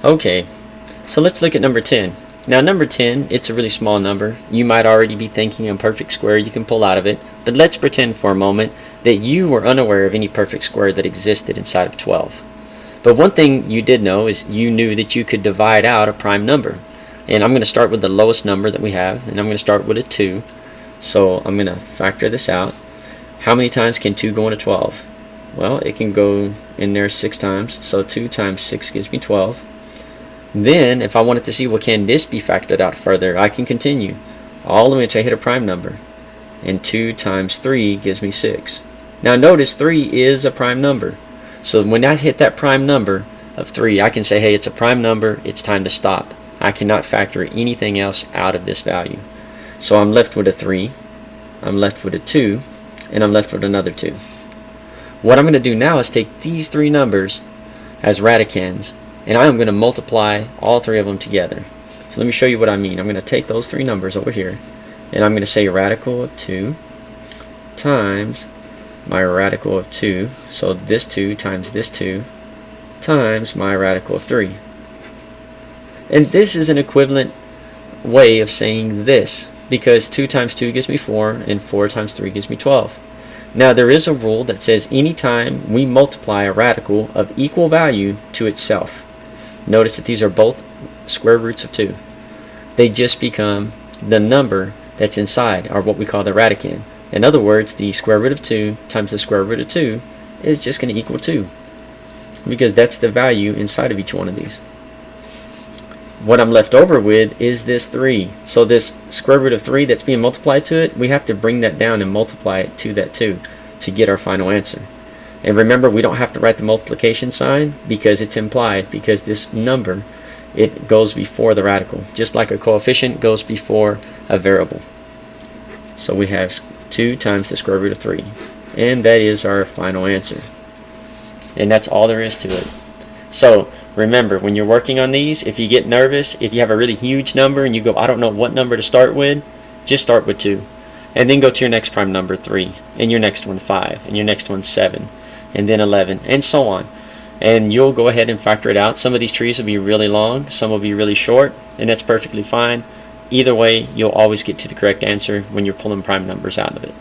Okay, so let's look at number 10. Now number 10, it's a really small number. You might already be thinking a perfect square you can pull out of it, but let's pretend for a moment that you were unaware of any perfect square that existed inside of 12. But one thing you did know is you knew that you could divide out a prime number. And I'm going to start with the lowest number that we have, and I'm going to start with a 2. So I'm going to factor this out. How many times can 2 go into 12? Well, it can go in there 6 times, so 2 times 6 gives me 12. Then, if I wanted to see, well, can this be factored out further, I can continue all the way until I hit a prime number. And 2 times 3 gives me 6. Now notice 3 is a prime number. So when I hit that prime number of 3, I can say, hey, it's a prime number, it's time to stop. I cannot factor anything else out of this value. So I'm left with a 3, I'm left with a 2, and I'm left with another 2. What I'm going to do now is take these 3 numbers as radicands, and I'm going to multiply all 3 of them together. So let me show you what I mean. I'm going to take those 3 numbers over here, and I'm going to say radical of 2 times my radical of 2, so this 2 times this 2 times my radical of 3. And this is an equivalent way of saying this, because 2 times 2 gives me 4, and 4 times 3 gives me 12. Now there is a rule that says anytime we multiply a radical of equal value to itself, notice that these are both square roots of 2. They just become the number that's inside, or what we call the radicand. In other words, the square root of 2 times the square root of 2 is just going to equal 2, because that's the value inside of each one of these. What I'm left over with is this 3. So this square root of 3 that's being multiplied to it, we have to bring that down and multiply it to that 2 to get our final answer. And remember, we don't have to write the multiplication sign because it's implied, because this number, it goes before the radical, just like a coefficient goes before a variable. So we have 2 times the square root of 3, and that is our final answer. And that's all there is to it. So remember, when you're working on these, if you get nervous, if you have a really huge number and you go, I don't know what number to start with, just start with 2. And then go to your next prime number, 3, and your next one, 5, and your next one, 7, and then 11, and so on. And you'll go ahead and factor it out. Some of these trees will be really long, some will be really short, and that's perfectly fine. Either way, you'll always get to the correct answer when you're pulling prime numbers out of it.